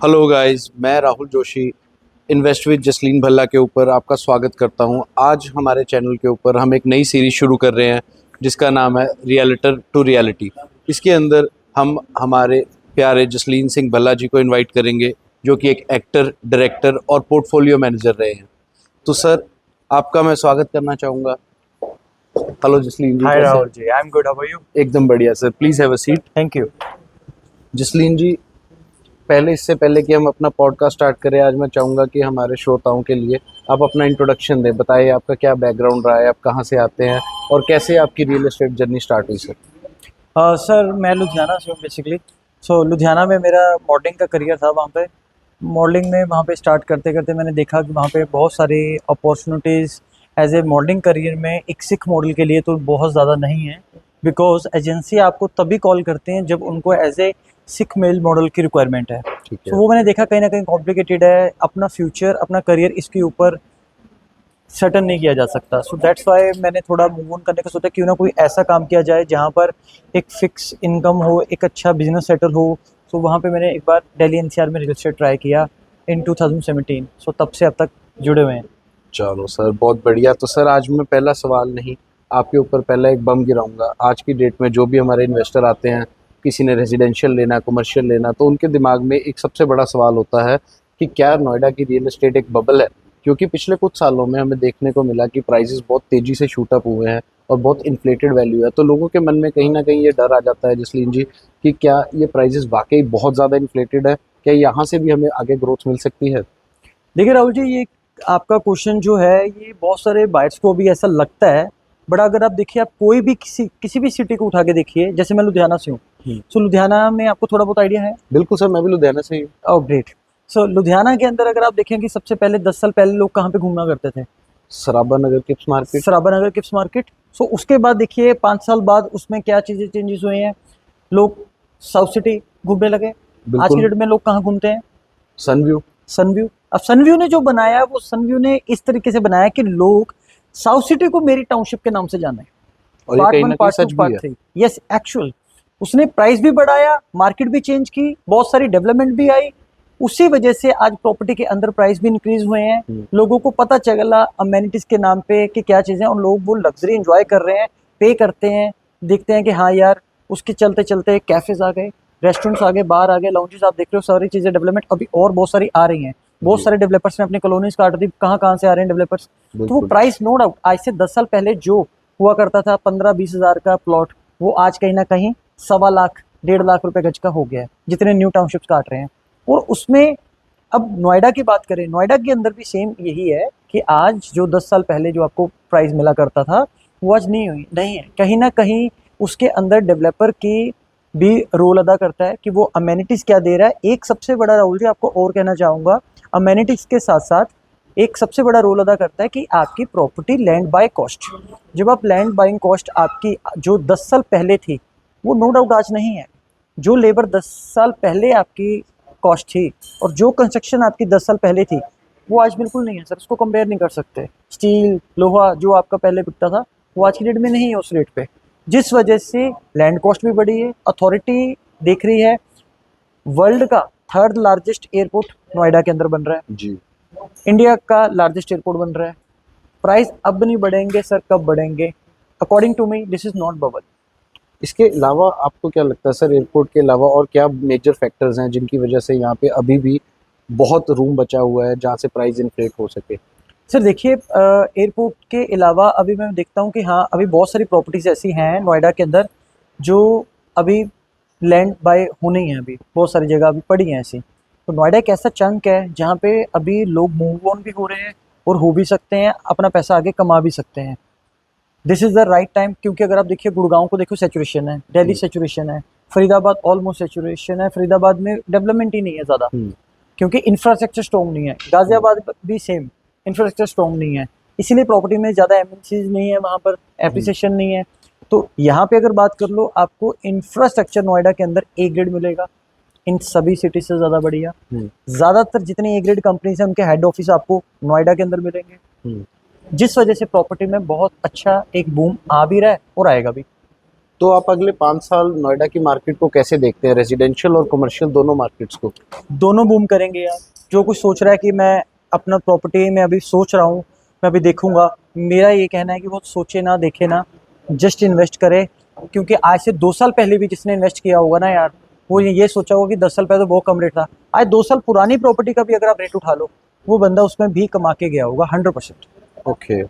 Hello guys, मैं Rahul Joshi invest with Jasleen Bhalla के ऊपर आपका स्वागत करता हूं। आज हमारे चैनल के ऊपर हम एक नई सीरीज शुरू कर रहे हैं जिसका नाम है रियलिटर टू रियलिटी। इसके अंदर हम हमारे प्यारे जसलीन सिंह भल्ला जी को इनवाइट करेंगे, जो कि एक एक्टर, डायरेक्टर और पोर्टफोलियो मैनेजर रहे हैं। तो सर, आपका मैं स्वागत करना चाहूँगा। हेलो जसलीन जी, Hi कैसे? Rahul ji, I'm good. How are you? एकदम बढ़िया sir, please have a seat. Thank you. Jasleen ji, इससे पहले कि हम अपना पॉडकास्ट स्टार्ट करें, आज मैं चाहूँगा कि हमारे श्रोताओं के लिए आप अपना इंट्रोडक्शन दें। बताइए आपका क्या बैकग्राउंड रहा है, आप कहाँ से आते हैं और कैसे आपकी रियल एस्टेट जर्नी स्टार्ट हुई सर? सर मैं लुधियाना से हूँ बेसिकली। लुधियाना में मेरा मॉडलिंग का करियर था। वहाँ पे मॉडलिंग में वहाँ पे स्टार्ट करते करते मैंने देखा कि वहाँ पे बहुत सारी opportunities as a modelling career में एक सिख मॉडल के लिए तो बहुत ज़्यादा नहीं है। बिकॉज एजेंसी आपको तभी कॉल करते हैं जब उनको as a Sikh male model की रिक्वायरमेंट है। ठीक है। वो मैंने देखा कहीं ना कहीं कॉम्प्लिकेटेड है। अपना फ्यूचर, अपना करियर इसके ऊपर सर्टन नहीं किया जा सकता। सो दैट्स वाई मैंने थोड़ा मूव ऑन करने का सोचा, क्यों ना कोई ऐसा काम किया जाए जहाँ पर एक फिक्स इनकम हो, एक अच्छा बिजनेस सेटल हो। सो वहाँ पे मैंने एक बार दिल्ली एनसीआर में रियल एस्टेट ट्राई किया इन 2017। सो तब से अब तक जुड़े हुए हैं। चलो सर, बहुत बढ़िया। तो सर, आज मैं पहला सवाल नहीं, आपके ऊपर पहला एक बम गिराऊंगा। आज की डेट में जो भी हमारे इन्वेस्टर आते हैं, किसी ने रेजिडेंशियल लेना, कमर्शियल लेना, तो उनके दिमाग में एक सबसे बड़ा सवाल होता है कि क्या नोएडा की रियल एस्टेट एक बबल है? क्योंकि पिछले कुछ सालों में हमें देखने को मिला कि प्राइसेस बहुत तेज़ी से शूट अप हुए हैं और बहुत इन्फ्लेटेड वैल्यू है। तो लोगों के मन में कहीं ना कहीं ये डर आ जाता है जसलीन जी, कि क्या ये प्राइसेस वाकई बहुत ज़्यादा इन्फ्लेटेड है? क्या यहाँ से भी हमें आगे ग्रोथ मिल सकती है? देखिए राहुल जी, ये आपका क्वेश्चन जो है ये बहुत सारे बायर्स को भी ऐसा लगता है। बट अगर आप देखिए, आप कोई भी किसी भी सिटी को उठा के देखिए। जैसे मैं लुधियाना से हूँ, सो लुधियाना में आपको थोड़ा बहुत आइडिया है? बिल्कुल सर, मैं भी लुधियाना से ही हूँ। Oh great. सो लुधियाना के अंदर अगर आप देखें कि सबसे पहले 10 साल पहले लोग कहाँ पे घूमना करते थे? सराबा नगर किप्स मार्केट। सराबा नगर किप्स मार्केट। सो उसके बाद देखिए 5 साल बाद उसमें क्या चीज़ें चेंजेस हुए हैं। लोग साउथ सिटी घूमने लगे। आज की बिल्कुल। डेट में लोग कहाँ घूमते हैं? सनव्यू। सनव्यू। अब सनव्यू ने जो बनाया, वो सनव्यू ने इस तरीके से बनाया कि लोग साउथ सिटी को मेरी टाउनशिप के नाम से जाने। और ये पार्ट कहीं वन, ना कहीं पार्ट टू, सच भी पार्ट है। थ्री। यस, एक्चुअल उसने प्राइस भी बढ़ाया, मार्केट भी चेंज की, बहुत सारी डेवलपमेंट भी आई। उसी वजह से आज प्रॉपर्टी के अंदर प्राइस भी इंक्रीज हुए हैं। लोगों को पता चला अमेनिटीज के नाम पे कि क्या चीजें, और लोग वो लग्जरी एंजॉय कर रहे हैं, पे करते हैं। देखते हैं कि हाँ यार, उसके चलते चलते कैफेज आ गए, रेस्टोरेंट्स आ गए, बार आ गए, लाउंजेस, आप देख रहे हो सारी चीजें डेवलपमेंट अभी और बहुत सारी आ रही हैं। बहुत जी। सारे डेवलपर्स ने अपनी कॉलोनीज काट दी। कहाँ कहाँ से आ रहे हैं डेवलपर्स। तो वो बिल्कुल। प्राइस नो डाउट आज से 10 साल पहले जो हुआ करता था 15-20 हज़ार का प्लॉट, वो आज कहीं ना कहीं 1.25 लाख 1.5 लाख रुपए गज का हो गया है, जितने न्यू टाउनशिप्स काट रहे हैं। और उसमें अब नोएडा की बात करें, नोएडा के अंदर भी सेम यही है कि आज जो 10 साल पहले जो आपको प्राइस मिला करता था, वो आज नहीं है। कहीं ना कहीं उसके अंदर डेवलपर की भी रोल अदा करता है कि वो अमेनिटीज क्या दे रहा है। एक सबसे बड़ा, राहुल जी आपको और कहना चाहूँगा, अमेनिटीज के साथ साथ एक सबसे बड़ा रोल अदा करता है कि आपकी प्रॉपर्टी लैंड बाय कॉस्ट। जब आप लैंड बाइंग कॉस्ट आपकी जो 10 साल पहले थी, वो नो डाउट आज नहीं है। जो लेबर 10 साल पहले आपकी कॉस्ट थी और जो कंस्ट्रक्शन आपकी 10 साल पहले थी, वो आज बिल्कुल नहीं है सर। उसको कंपेयर नहीं कर सकते। स्टील, लोहा जो आपका पहले बिकता था, वो आज की डेट में नहीं है उस रेट पे। जिस वजह से लैंड कॉस्ट भी बढ़ी है। अथॉरिटी देख रही है, वर्ल्ड का 3rd लार्जेस्ट एयरपोर्ट नोएडा के अंदर बन रहा है। जी। इंडिया का लार्जेस्ट एयरपोर्ट बन रहा है। प्राइस अब नहीं बढ़ेंगे सर, कब बढ़ेंगे? According to me this is not bubble. इसके अलावा आपको क्या लगता है सर, एयरपोर्ट के अलावा और क्या मेजर फैक्टर्स हैं जिनकी वजह से यहाँ पे अभी भी बहुत रूम बचा हुआ है जहाँ से प्राइस इन्फ्लेट हो सके? सर देखिए, एयरपोर्ट के अलावा अभी मैं देखता हूँ कि हाँ, अभी बहुत सारी प्रॉपर्टीज ऐसी हैं नोएडा के अंदर जो अभी लैंड बाय होनी है। अभी बहुत सारी जगह अभी पड़ी हैं ऐसी। तो नोएडा एक ऐसा चंक है जहाँ पे अभी लोग मूव ऑन भी हो रहे हैं और हो भी सकते हैं, अपना पैसा आगे कमा भी सकते हैं। This is the right time. क्योंकि अगर आप देखिए, गुड़गांव को देखो, सेचुरेशन है, दिल्ली सेचुरेशन है, फरीदाबाद ऑलमोस्ट सेचुरेशन है। फरीदाबाद में डेवलपमेंट ही नहीं है ज़्यादा, हम्म। क्योंकि इंफ्रास्ट्रक्चर स्ट्रॉन्ग नहीं है। गाजियाबाद भी सेम, इंफ्रास्ट्रक्चर स्ट्रॉन्ग नहीं है, इसीलिए प्रॉपर्टी में ज़्यादा एमएनसीज नहीं है, वहाँ पर एप्रिसिएशन नहीं है। तो यहाँ पे अगर बात कर लो, आपको इंफ्रास्ट्रक्चर नोएडा के अंदर ए ग्रेड मिलेगा, इन सभी सिटी से ज़्यादा बढ़िया। ज़्यादातर जितनी ए ग्रेड कंपनीज हैं, उनके हेड ऑफिस आपको नोएडा के अंदर मिलेंगे, जिस वजह से प्रॉपर्टी में बहुत अच्छा एक बूम आ भी रहा है और आएगा भी। तो आप अगले 5 साल नोएडा की मार्केट को कैसे देखते हैं, रेजिडेंशियल और कमर्शियल दोनों मार्केट्स को? दोनों बूम करेंगे यार। जो कुछ सोच रहा है कि मैं अपना प्रॉपर्टी में अभी सोच रहा हूँ, मैं अभी देखूंगा, मेरा ये कहना है कि वो सोचे ना देखे ना, जस्ट इन्वेस्ट करे। क्योंकि आज से 2 साल पहले भी जिसने इन्वेस्ट किया होगा ना यार, वो ये सोचा होगा कि 10 साल पहले तो बहुत कम रेट था। आज 2 साल पुरानी प्रॉपर्टी का भी अगर आप रेट उठा लो, वो बंदा उसमें भी कमा के गया होगा 100%। ओके।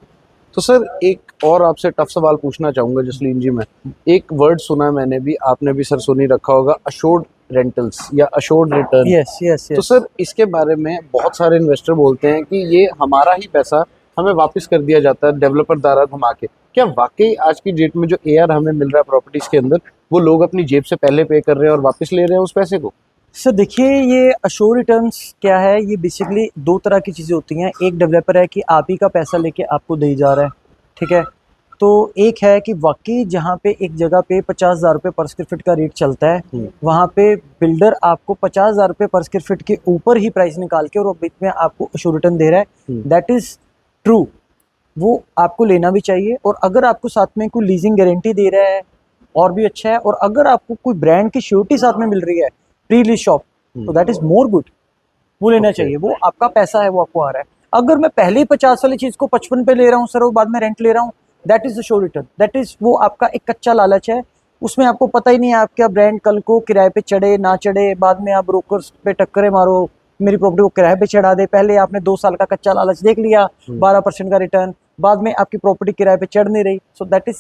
तो सर एक और आपसे टफ सवाल पूछना चाहूंगा जसलीन जी। मैं एक वर्ड सुना है मैंने भी, आपने भी सर सुनी रखा होगा, अशोर्ड रेंटल्स या अशोर्ड रिटर्न। यस यस तो यस। सर इसके बारे में बहुत सारे इन्वेस्टर बोलते हैं कि ये हमारा ही पैसा हमें वापस कर दिया जाता है डेवलपर द्वारा घुमा के। क्या वाकई आज की डेट में जो एआर हमें मिल रहा है प्रॉपर्टीज के अंदर, वो लोग अपनी जेब से पहले पे कर रहे हैं और वापस ले रहे हैं उस पैसे को? सर देखिए, ये अश्योर रिटर्न्स क्या है, ये बेसिकली दो तरह की चीज़ें होती हैं। एक डेवलपर है कि आप ही का पैसा लेके आपको दे जा रहा है, ठीक है। तो एक है कि वाकई जहाँ पे एक जगह पे 50,000 रुपये पर स्क्वायर फीट का रेट चलता है, वहाँ पे बिल्डर आपको 50,000 रुपये पर स्क्वायर फीट के ऊपर ही प्राइस निकाल के और बीच में आपको अश्योर रिटर्न दे रहा है। दैट इज़ ट्रू, वो आपको लेना भी चाहिए। और अगर आपको साथ में कोई लीजिंग गारंटी दे रहा है और भी अच्छा है। और अगर आपको कोई ब्रांड की श्योरिटी साथ में मिल रही है, प्री लीज शॉप, तो दैट इज मोर गुड, वो लेना चाहिए। वो आपका पैसा है, वो आपको आ रहा है। अगर मैं पहले ही 50 वाली चीज को 55 पे ले रहा हूँ सर और बाद में रेंट ले रहा हूँ, that is the sure return. That is, वो आपका एक कच्चा लालच है। उसमें आपको पता ही नहीं है आपका ब्रांड कल को किराए पे चढ़े ना चढ़े, बाद में आप ब्रोकर्स पे टक्करे मारो, मेरी प्रॉपर्टी को किराए पे चढ़ा दे। पहले आपने 2 साल का कच्चा लालच देख लिया, 12% का रिटर्न, बाद में आपकी प्रॉपर्टी किराए पे चढ़ नहीं रही, so that is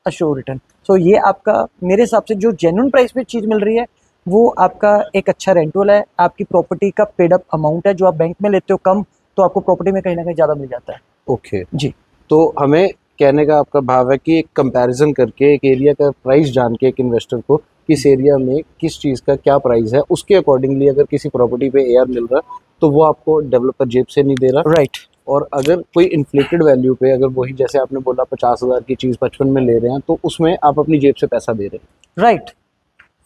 assure return. So ये आपका, मेरे हिसाब से जो जेन्युइन प्राइस पे चीज मिल रही है, वो आपका एक अच्छा रेंटल है। आपकी प्रॉपर्टी का पेड अप अमाउंट है, जो आप बैंक में लेते हो कम, तो आपको प्रॉपर्टी में कहीं ना कहीं ज़्यादा मिल जाता है। ओके जी। तो हमें कहने का आपका भाव है कि एक कंपैरिजन करके, एक एरिया का प्राइस जान के, एक इन्वेस्टर को किस एरिया में किस चीज़ का क्या प्राइस है, उसके अकॉर्डिंगली अगर किसी प्रॉपर्टी पे एआर मिल रहा है तो वो आपको डेवलपर जेब से नहीं दे रहा। राइट। और अगर कोई इन्फ्लेटेड वैल्यू पे, अगर वही जैसे आपने बोला 50,000 की चीज़ 55 में ले रहे हैं, तो उसमें आप अपनी जेब से पैसा दे रहे हैं। Right.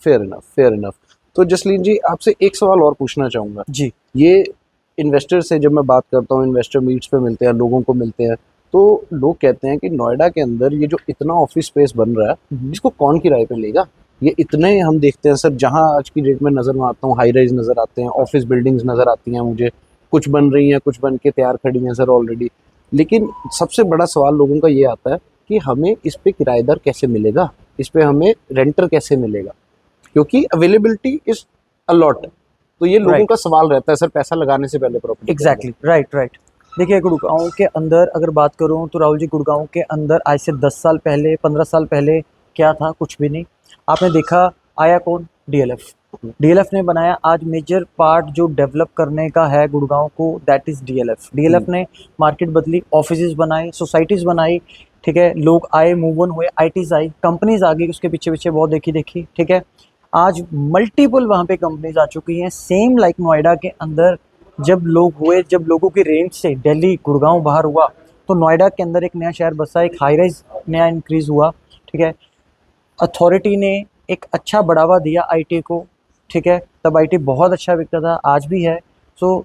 Fair enough, fair enough. तो जसलीन जी आपसे एक सवाल और पूछना चाहूँगा। जी। ये इन्वेस्टर से जब मैं बात करता हूँ, इन्वेस्टर मीट्स पे मिलते हैं, लोगों को मिलते हैं, तो लोग कहते हैं कि नोएडा के अंदर ये जो इतना ऑफिस स्पेस बन रहा है, इसको कौन किराए पे लेगा? ये इतने हम देखते हैं सर, जहाँ आज की डेट में नज़र में आता हूँ, हाई राइज नज़र आते हैं, ऑफिस बिल्डिंग्स नज़र आती हैं मुझे, कुछ बन रही हैं, कुछ बन के तैयार खड़ी हैं सर ऑलरेडी। लेकिन सबसे बड़ा सवाल लोगों का ये आता है कि हमें इस पे किराएदार कैसे मिलेगा, इस पे हमें रेंटर कैसे मिलेगा, क्योंकि अवेलेबिलिटी इज अलॉट। तो ये लोगों का सवाल रहता है सर पैसा लगाने से पहले प्रॉपर्टी। Exactly, right right. देखिए, गुड़गांव के अंदर अगर बात करूं तो राहुल जी, गुड़गांव के अंदर आज से 10 साल पहले, 15 साल पहले क्या था? कुछ भी नहीं। आपने देखा, आया कौन? डीएलएफ। डीएलएफ ने बनाया। आज मेजर पार्ट जो डेवलप करने का है गुड़गांव को, दैट इज डीएलएफ। डीएलएफ ने मार्केट बदली, ऑफिसेज बनाए, सोसाइटीज बनाई, ठीक है। लोग आए, मूव ऑन हुए, आईटीज आई, कंपनीज आ गई उसके पीछे पीछे, बहुत देखी देखी, ठीक है। आज मल्टीपल वहाँ पे कंपनीज आ चुकी हैं, सेम लाइक नोएडा के अंदर जब लोग हुए, जब लोगों की रेंज से दिल्ली गुड़गांव बाहर हुआ, तो नोएडा के अंदर एक नया शहर बसा, एक हाई राइज नया इंक्रीज हुआ, ठीक है। अथॉरिटी ने एक अच्छा बढ़ावा दिया आईटी को, ठीक है। तब आईटी बहुत अच्छा बिकता था, आज भी है। सो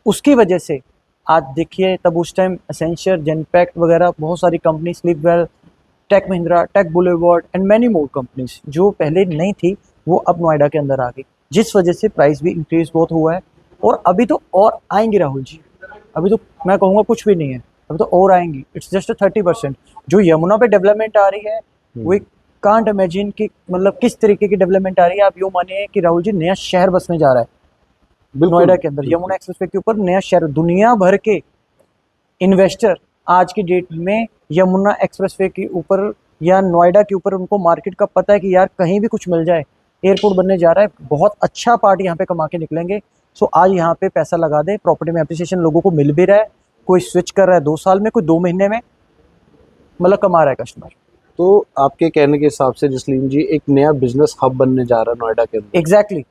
उसकी वजह से आज देखिए, तब उस टाइम एसेंशियर, जेनपैक्ट वगैरह बहुत सारी company, Sleepwell, Tech Mahindra, Tech Boulevard and many more companies जो पहले नहीं थी, वो अब नोएडा के अंदर आ गई, जिस वजह से प्राइस भी इंक्रीज बहुत हुआ है। और अभी तो और आएंगे राहुल जी, अभी तो मैं कहूँगा कुछ भी नहीं है, अभी तो और आएंगी। It's just 30%। जो यमुना पे डेवलपमेंट आ रही है, वो कांट इमेजिन कि मतलब किस तरीके की डेवलपमेंट आ रही है। आप यूँ मानिए कि राहुल जी, नया शहर बसने जा रहा है नोएडा के अंदर, यमुना एक्सप्रेसवे के ऊपर नया शहर। दुनिया भर के इन्वेस्टर आज की डेट में यमुना एक्सप्रेसवे के ऊपर या नोएडा के ऊपर, उनको मार्केट का पता है कि यार कहीं भी कुछ मिल जाए, एयरपोर्ट बनने जा रहा है, बहुत अच्छा पार्ट यहाँ पे कमा के निकलेंगे। सो आज यहाँ पे पैसा लगा दे, प्रॉपर्टी में एप्रिसिएशन लोगों को मिल भी रहा है। कोई स्विच कर रहा है 2 साल में, कोई 2 महीने में, मतलब कमा रहा है कस्टमर। तो आपके कहने के हिसाब से जसलीन जी, एक नया बिजनेस हब बनने जा रहा है नोएडा के अंदर। एग्जैक्टली।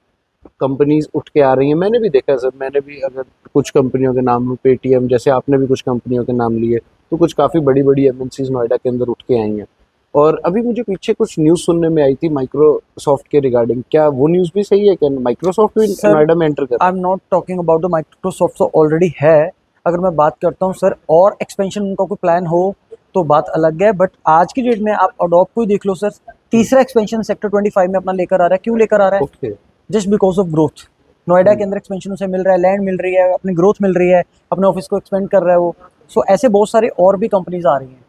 कंपनीज उठ के आ रही हैं, मैंने भी देखा है सर। मैंने भी अगर कुछ कंपनियों के नाम लूँ, पेटीएम जैसे, आपने भी कुछ कंपनियों के नाम लिए, तो कुछ काफ़ी बड़ी बड़ी एमएनसीज नोएडा के अंदर उठ के आई हैं। और अभी मुझे पीछे कुछ न्यूज़ सुनने में आई थी माइक्रोसॉफ्ट के रिगार्डिंग, क्या वो न्यूज़ भी सही है? क्या माइक्रोसॉफ्ट भी नोएडा में एंटर कर रहा है? I am not talking about the Microsoft, तो ऑलरेडी है। अगर मैं बात करता हूँ सर, और एक्सपेंशन उनका कोई प्लान हो तो बात अलग है, बट आज की डेट में आप अडोब को ही देख लो सर, तीसरा एक्सपेंशन सेक्टर 25 में अपना लेकर आ रहा है। क्यों लेकर आ रहा है? Okay just because of growth. Noida के अंदर एक्सपेंशन उसे मिल रहा है, लैंड मिल रही है, अपनी ग्रोथ मिल रही है, अपने ऑफिस को एक्सपेंड कर रहा है वो। सो ऐसे बहुत सारे और भी कंपनीज आ रही हैं।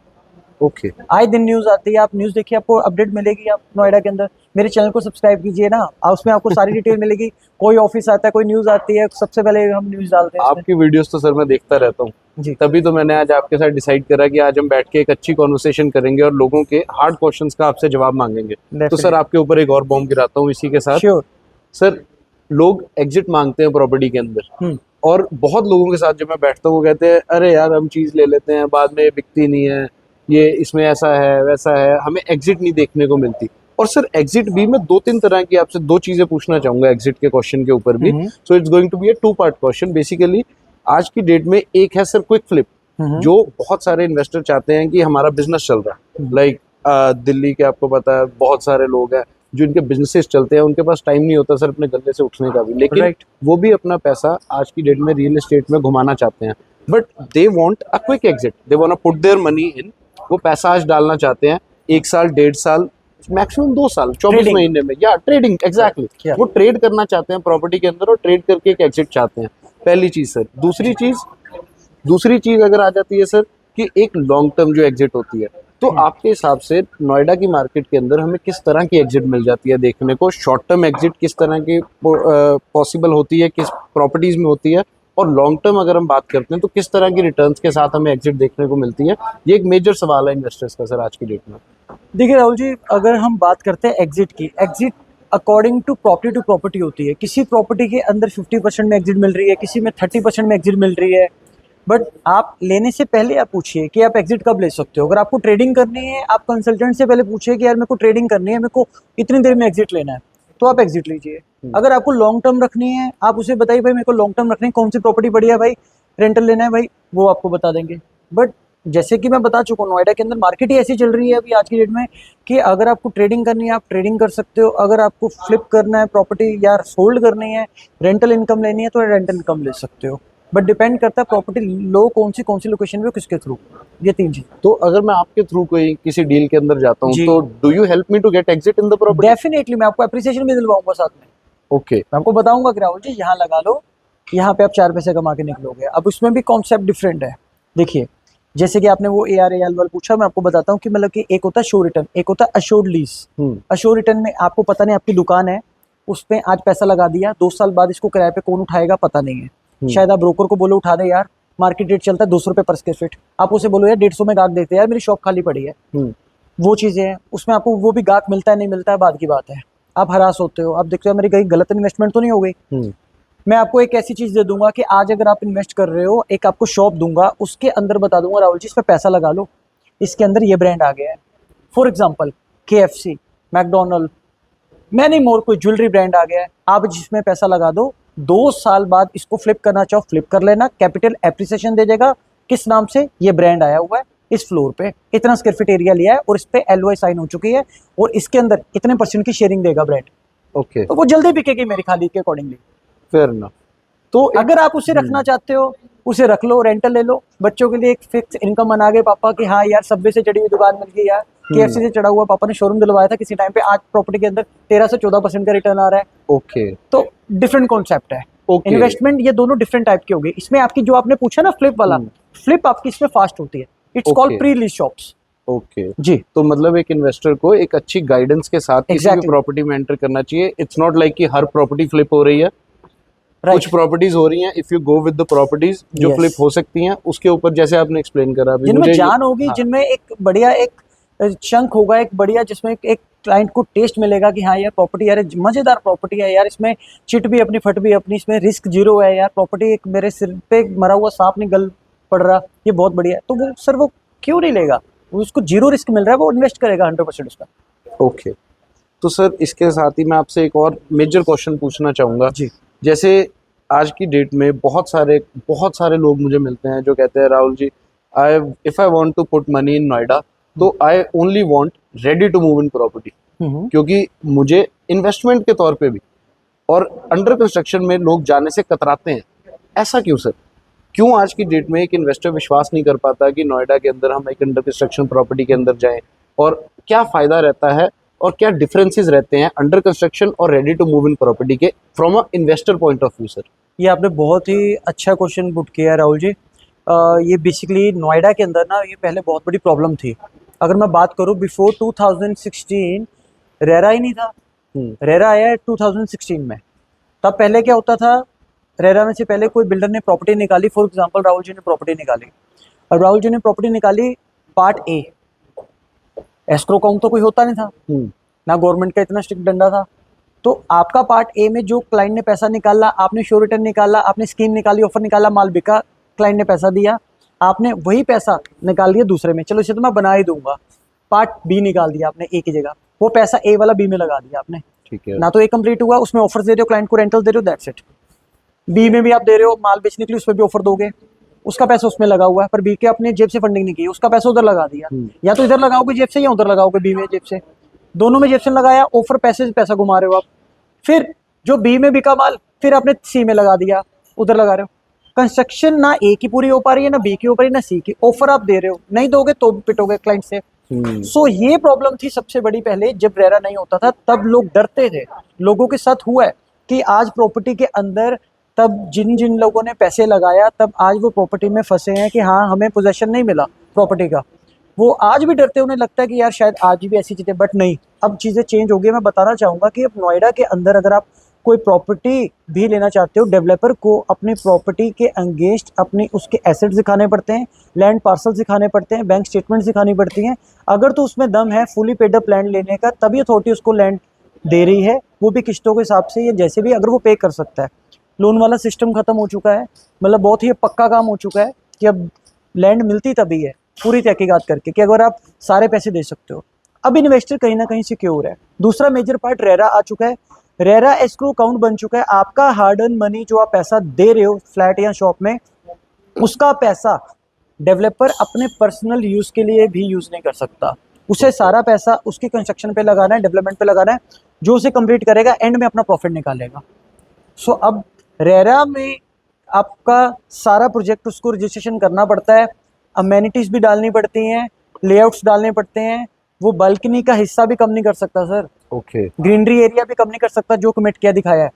ओके आए दिन न्यूज आती है, आप न्यूज देखिए, आपको अपडेट मिलेगी। आप नोएडा के अंदर मेरे चैनल को सब्सक्राइब कीजिए ना, उसमें आपको सारी डिटेल मिलेगी। कोई ऑफिस आता है, कोई न्यूज आती है, सबसे पहले हम न्यूज डालते हैं उसमें। आपकी वीडियोस तो सर मैं देखता रहता हूँ, जी तभी तो मैंने आज आपके साथ डिसाइड करा कि आज हम बैठ के एक अच्छी कॉन्वर्सेशन करेंगे और लोगों के हार्ड क्वेश्चंस का आपसे जवाब मांगेंगे। तो सर आपके ऊपर एक और बॉम्ब गिराता हूँ इसी के साथ। श्योर। सर लोग एग्जिट मांगते हैं प्रॉपर्टी के अंदर, और बहुत लोगों के साथ जब मैं बैठता हूँ वो कहते हैं अरे यार हम चीज़ ले लेते हैं बाद में बिकती नहीं है, ये इसमें ऐसा है वैसा है, हमें एग्जिट नहीं देखने को मिलती। और सर एग्जिट भी मैं 2-3 तरह की आपसे 2 चीज़ें पूछना चाहूँगा एग्जिट के क्वेश्चन के ऊपर भी। So it's going to be a 2 part question basically. आज की डेट में एक है सर क्विक फ्लिप, जो बहुत सारे इन्वेस्टर चाहते हैं कि हमारा बिजनेस चल रहा है, लाइक दिल्ली के आपको पता है बहुत सारे लोग हैं जो इनके बिजनेसेस चलते हैं, उनके पास टाइम नहीं होता सर अपने गद्दे से उठने का भी, लेकिन वो भी अपना पैसा आज की डेट में रियल एस्टेट में घुमाना चाहते हैं। But they want a quick exit, they want to put their money in. वो पैसा आज डालना चाहते हैं 1 साल 1.5 साल मैक्सिमम 2 साल 24 महीने में, या ट्रेडिंग एग्जैक्टली वो ट्रेड करना चाहते हैं प्रॉपर्टी के अंदर और ट्रेड करके एक एग्जिट चाहते हैं। पहली चीज सर। दूसरी चीज अगर आ जाती है सर कि एक लॉन्ग टर्म जो एग्जिट होती है, तो आपके हिसाब से नोएडा की मार्केट के अंदर हमें किस तरह की एग्जिट मिल जाती है देखने को? शॉर्ट टर्म एग्जिट किस तरह की पॉसिबल होती है, किस प्रॉपर्टीज में होती है, और लॉन्ग टर्म अगर हम बात करते हैं तो किस तरह की रिटर्न्स के साथ हमें एग्जिट देखने को मिलती है? ये एक मेजर सवाल है इन्वेस्टर्स का सर आज की डेट में। देखिए राहुल जी, अगर हम बात करते हैं एग्जिट की, एग्जिट अकॉर्डिंग टू प्रॉपर्टी होती है। किसी प्रॉपर्टी के अंदर 50% में एग्जिट मिल रही है, किसी में 30% में एग्जिट मिल रही है। बट आप लेने से पहले आप पूछिए कि आप एग्जिट कब ले सकते हो। अगर आपको ट्रेडिंग करनी है, आप कंसल्टेंट से पहले पूछिए कि यार मेरे को ट्रेडिंग करनी है, मेरे को इतनी देर में एग्जिट लेना है, तो आप एग्जिट लीजिए। अगर आपको लॉन्ग टर्म रखनी है, आप उसे बताइए भाई मेरे को लॉन्ग टर्म रखनी है, कौन सी प्रॉपर्टी बढ़िया है भाई, रेंटल लेना है भाई, वो आपको बता देंगे। बट जैसे कि मैं बता चुका हूँ, नोएडा के अंदर मार्केट ही ऐसी चल रही है अभी आज की डेट में कि अगर आपको ट्रेडिंग करनी है आप ट्रेडिंग कर सकते हो, अगर आपको फ्लिप करना है प्रॉपर्टी या सोल्ड करनी है, रेंटल इनकम लेनी है तो रेंटल इनकम ले सकते हो। बट डिपेंड करता है प्रॉपर्टी लो कौन सी लोकेशन पे, किसके थ्रू, ये 3 चीज। तो अगर मैं आपके थ्रू कोई किसी डील के अंदर जाता हूँ तो do you help me to get exit in the property? Definitely मैं आपको एप्रिसिएशन भी दिलवाऊंगा साथ में। ओके मैं आपको बताऊंगा कि राहुल जी यहाँ लगा लो, यहाँ पे आप 4 पैसे कमा के निकलोगे। अब उसमें भी कॉन्सेप्ट डिफरेंट है। देखिए जैसे कि आपने वो ARAL वाला पूछा, मैं आपको बताता हूँ कि मतलब कि एक होता है शो रिटर्न, एक होता है अश्योर्ड लीज। अश्योर्ड रिटर्न में आपको पता नहीं, आपकी दुकान है, उस पे आज पैसा लगा दिया, 2 साल बाद इसको किराए पे कौन उठाएगा पता नहीं है। शायद आप ब्रोकर को बोलो उठा दे यार, मार्केट रेट चलता है 200 रुपये पर स्क्वायर फीट, आप उसे बोलो यार 150 में गाहक देते यार, मेरी शॉप खाली पड़ी है। वो चीजें हैं, उसमें आपको वो भी गाहक मिलता है नहीं मिलता है बाद की बात है। आप हरास होते हो, आप देखते हो मेरी कहीं गलत इन्वेस्टमेंट तो नहीं हो गई। मैं आपको एक ऐसी चीज दे दूंगा कि आज अगर आप इन्वेस्ट कर रहे हो, एक आपको शॉप दूंगा, उसके अंदर बता दूंगा राहुल जी इस पे पैसा लगा लो, इसके अंदर ये ब्रांड आ गया है। For example KFC, McDonald, many more, कोई ज्वेलरी ब्रांड आ गया है, आप जिसमें पैसा लगा दो, 2 साल बाद इसको फ्लिप करना चाहो फ्लिप कर लेना, कैपिटल एप्रिसिएशन दे देगा। किस नाम से? ये ब्रांड आया हुआ है, इस फ्लोर पे इतना स्क्वायर फीट एरिया लिया है और इस पे LOI साइन हो चुकी है और इसके अंदर इतने % की शेयरिंग देगा ब्रांड। ओके तो वो जल्दी बिकेगी मेरी खाली के अकॉर्डिंगली। Fair enough. तो अगर आप उसे रखना चाहते हो, उसे रख लो, रेंटल ले लो, बच्चों के लिए एक फिक्स इनकम बना गए पापा कि हाँ यार सबवे से चढ़ी हुई दुकान मिल गई यार, KFC से चढ़ा हुआ पापा ने शोरूम दिलवाया था किसी टाइम पे, आज प्रॉपर्टी के अंदर 13 से 14% का रिटर्न आ रहा है। ओके तो डिफरेंट कॉन्सेप्ट है। Okay. इन्वेस्टमेंट ये दोनों डिफरेंट टाइप के हो गए। इसमें आपकी जो आपने पूछा ना फ्लिप वाला, फ्लिप आपकी इसमें फास्ट होती है, it's called pre lease shops. Okay जी, तो मतलब एक इन्वेस्टर को एक अच्छी गाइडेंस के साथ किसी भी प्रॉपर्टी में एंटर करना चाहिए। इट्स नॉट लाइक कि हर प्रॉपर्टी फ्लिप हो रही है, कुछ प्रॉपर्टीज हो रही हैं, if you go with the properties जो फ्लिप हो सकती हैं, उसके ऊपर जैसे आपने एक्सप्लेन करा अभी, जिनमें जान होगी, जिनमें एक बढ़िया एक चंक होगा, एक बढ़िया जिसमें एक क्लाइंट को टेस्ट मिलेगा कि हाँ यार प्रॉपर्टी यार मजेदार प्रॉपर्टी है यार, इसमें चिट भी अपनी फट भी अपनी, इसमें रिस्क 0 है यार, प्रॉपर्टी एक मेरे सिर पे मरा हुआ सांप नहीं गल पड़ रहा, ये बहुत बढ़िया है। तो वो सर वो क्यों नहीं लेगा, उसको 0 रिस्क मिल रहा है, वो इन्वेस्ट करेगा 100% उसका। ओके तो सर इसके साथ ही मैं आपसे एक और मेजर क्वेश्चन पूछना चाहूँगा जी। जैसे आज की डेट में बहुत सारे लोग मुझे मिलते हैं जो कहते हैं Rahul ji, if I want to put money in Noida तो I only want ready to move in property, क्योंकि मुझे इन्वेस्टमेंट के तौर पे भी और अंडर कंस्ट्रक्शन में लोग जाने से कतराते हैं। ऐसा क्यों सर? क्यों आज की डेट में एक इन्वेस्टर विश्वास नहीं कर पाता कि नोएडा के अंदर हम एक अंडर कंस्ट्रक्शन प्रॉपर्टी के अंदर जाएं, और क्या फ़ायदा रहता है और क्या डिफरेंसेस रहते हैं अंडर कंस्ट्रक्शन और ready to move in property के from a investor point of view sir? ये आपने बहुत ही अच्छा क्वेश्चन पुट किया है राहुल जी। ये बेसिकली नोएडा के अंदर ना ये पहले बहुत बड़ी प्रॉब्लम थी। अगर मैं बात करूँ बिफोर 2016 रेरा ही नहीं था। रेरा आया है 2016 में। तब पहले क्या होता था, रेरा में से पहले कोई बिल्डर ने प्रॉपर्टी निकाली, फॉर एग्जांपल राहुल जी ने प्रॉपर्टी निकाली, और राहुल जी ने प्रॉपर्टी निकाली पार्ट ए, एस्क्रो काउंट तो कोई होता नहीं था, ना गवर्नमेंट का इतना स्ट्रिक्ट डंडा था। तो आपका पार्ट ए में जो क्लाइंट ने पैसा निकाला, आपने श्योर रिटर्न निकाला, आपने स्कीम निकाली, ऑफर निकाला, माल बिका, क्लाइंट ने पैसा दिया, आपने वही पैसा निकाल दिया दूसरे में, चलो इसे तो मैं बना ही दूंगा, पार्ट बी निकाल दिया आपने ए की जगह, वो पैसा ए वाला बी में लगा दिया आपने। ठीक है। ना तो ए कंप्लीट हुआ, उसमें ऑफर दे रहे हो क्लाइंट को, रेंटल दे रहे हो, दैट्स इट। बी में भी आप दे रहे हो माल बेचने के लिए, उसमें भी ऑफर दोगे, उसका पैसा उसमें लगा हुआ है, पर बी के अपने जेब से फंडिंग नहीं की, उसका पैसा उधर लगा दिया। या तो इधर लगाओगे जेब से या उधर लगाओगे बी में जेब से, दोनों में जेब से लगाया, ऑफर पैसे से पैसा घुमा रहे हो आप। फिर जो बी में बिका माल फिर आपने सी में लगा दिया, उधर लगा रहे हो। कंस्ट्रक्शन ना ए की पूरी हो पा रही है, ना बी की हो पा रही है, ना सी की, ऑफर आप दे रहे हो, नहीं दोगे तो पिटोगे क्लाइंट से। सो ये प्रॉब्लम थी सबसे बड़ी पहले, जब रेरा नहीं होता था तब लोग डरते थे। लोगों के साथ हुआ है कि आज प्रॉपर्टी के अंदर तब जिन जिन लोगों ने पैसे लगाया तब आज वो प्रॉपर्टी में फंसे हैं कि हाँ हमें पोजेशन नहीं मिला प्रॉपर्टी का, वो आज भी डरते, उन्हें लगता है कि यार शायद आज भी ऐसी चीज़ें, बट नहीं, अब चीज़ें चेंज हो गई। मैं बताना चाहूँगा कि अब नोएडा के अंदर अगर आप कोई प्रॉपर्टी भी लेना चाहते हो, डेवलपर को अपनी प्रॉपर्टी के अगेंस्ट अपने उसके एसेट्स दिखाने पड़ते हैं, लैंड पार्सल दिखाने पड़ते हैं, बैंक स्टेटमेंट दिखानी पड़ती हैं। अगर तो उसमें दम है फुली पेड अप लैंड लेने का, तभी अथॉरिटी उसको लैंड दे रही है, वो भी किस्तों के हिसाब से या जैसे भी, अगर वो पे कर सकता है। लोन वाला सिस्टम खत्म हो चुका है, मतलब बहुत ही पक्का काम हो चुका है कि अब लैंड मिलती तभी है पूरी तहकीकात करके, कि अगर आप सारे पैसे दे सकते हो। अब इन्वेस्टर कहीं ना कहीं सिक्योर है। दूसरा मेजर पार्ट रेरा आ चुका है, रेरा एस्क्रो अकाउंट बन चुका है। आपका हार्ड अर्न मनी जो आप पैसा दे रहे हो फ्लैट या शॉप में, उसका पैसा डेवलपर अपने पर्सनल यूज के लिए भी यूज नहीं कर सकता। उसे सारा पैसा उसकी कंस्ट्रक्शन पे लगाना है, डेवलपमेंट पे लगाना है, जो उसे कंप्लीट करेगा एंड में अपना प्रॉफिट निकालेगा। सो अब रेरा में आपका सारा प्रोजेक्ट उसको रजिस्ट्रेशन करना पड़ता है, अमेनिटीज भी डालनी पड़ती हैं, लेआउट्स डालने पड़ते हैं, वो बालकनी का हिस्सा भी कम नहीं कर सकता सर, ओके, ग्रीनरी एरिया भी कम नहीं कर सकता जो कमिट किया दिखाया है।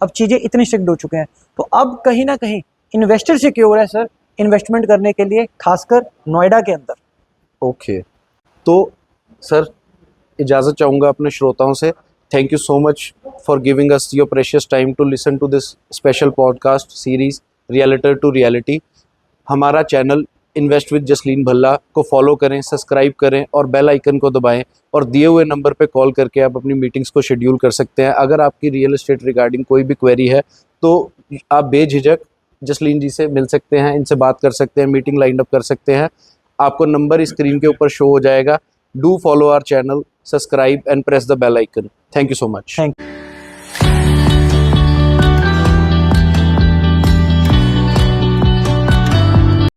अब चीज़ें इतनी स्ट्रिक्ट हो चुके हैं, तो अब कहीं ना कहीं इन्वेस्टर सिक्योर है सर इन्वेस्टमेंट करने के लिए, खासकर नोएडा के अंदर। ओके। तो सर इजाज़त चाहूँगा अपने श्रोताओं से। Thank you so much for giving us your precious time to listen to this special podcast series realtor to reality. हमारा channel invest with Jasleen Bhalla को फॉलो करें, सब्सक्राइब करें और बेल आइकन को दबाएं, और दिए हुए नंबर पे कॉल करके आप अपनी मीटिंग्स को शेड्यूल कर सकते हैं। अगर आपकी रियल एस्टेट रिगार्डिंग कोई भी क्वेरी है तो आप बेझिझक जसलीन जी से मिल सकते हैं, इनसे बात कर सकते हैं, मीटिंग लाइन अप कर सकते हैं। आपको नंबर स्क्रीन के ऊपर शो हो जाएगा। Do follow our channel, subscribe and press the bell icon. Thank you so much. Thank you.